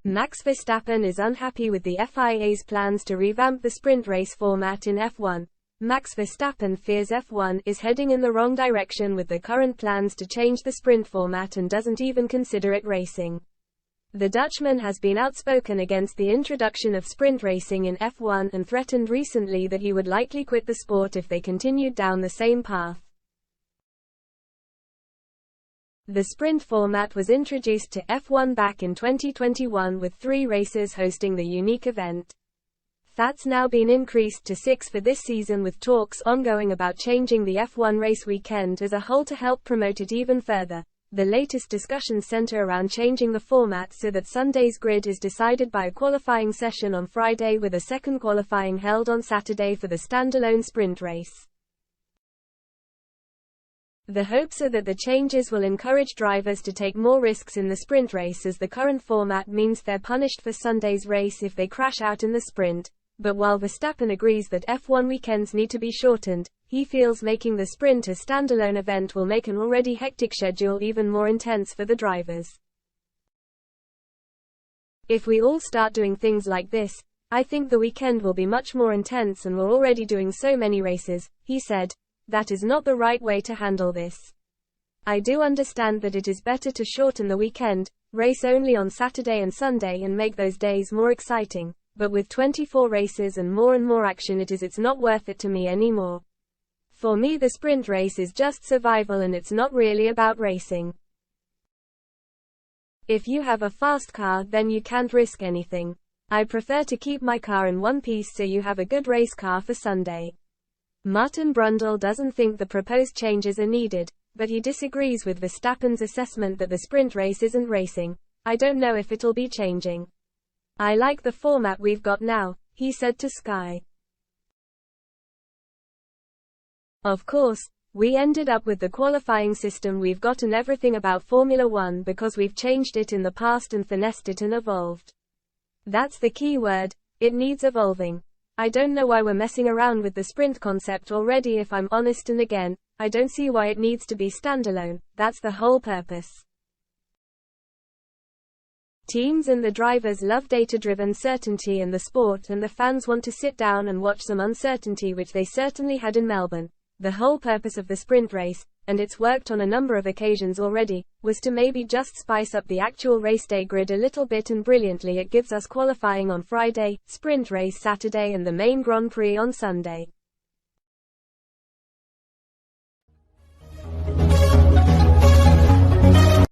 Max Verstappen is unhappy with the FIA's plans to revamp the sprint race format in F1. Max Verstappen fears F1 is heading in the wrong direction with the current plans to change the sprint format and doesn't even consider it racing. The Dutchman has been outspoken against the introduction of sprint racing in F1 and threatened recently that he would likely quit the sport if they continued down the same path. The sprint format was introduced to F1 back in 2021 with 3 races hosting the unique event. That's now been increased to 6 for this season, with talks ongoing about changing the F1 race weekend as a whole to help promote it even further. The latest discussions center around changing the format so that Sunday's grid is decided by a qualifying session on Friday with a second qualifying held on Saturday for the standalone sprint race. The hopes are that the changes will encourage drivers to take more risks in the sprint race, as the current format means they're punished for Sunday's race if they crash out in the sprint. But while Verstappen agrees that F1 weekends need to be shortened, he feels making the sprint a standalone event will make an already hectic schedule even more intense for the drivers. If we all start doing things like this, I think the weekend will be much more intense, and we're already doing so many races, he said. That is not the right way to handle this. I do understand that it is better to shorten the weekend, race only on Saturday and Sunday and make those days more exciting, but with 24 races and more action it's not worth it to me anymore. For me the sprint race is just survival and it's not really about racing. If you have a fast car then you can't risk anything. I prefer to keep my car in one piece so you have a good race car for Sunday. Martin Brundle doesn't think the proposed changes are needed, but he disagrees with Verstappen's assessment that the sprint race isn't racing. I don't know if it'll be changing. I like the format we've got now, he said to Sky. Of course, we ended up with the qualifying system we've got and everything about Formula 1 because we've changed it in the past and finessed it and evolved. That's the key word, it needs evolving. I don't know why we're messing around with the sprint concept already, if I'm honest, and again, I don't see why it needs to be standalone. That's the whole purpose. Teams and the drivers love data-driven certainty in the sport, and the fans want to sit down and watch some uncertainty, which they certainly had in Melbourne. The whole purpose of the sprint race, and it's worked on a number of occasions already, was to maybe just spice up the actual race day grid a little bit, and brilliantly it gives us qualifying on Friday, sprint race Saturday and the main Grand Prix on Sunday.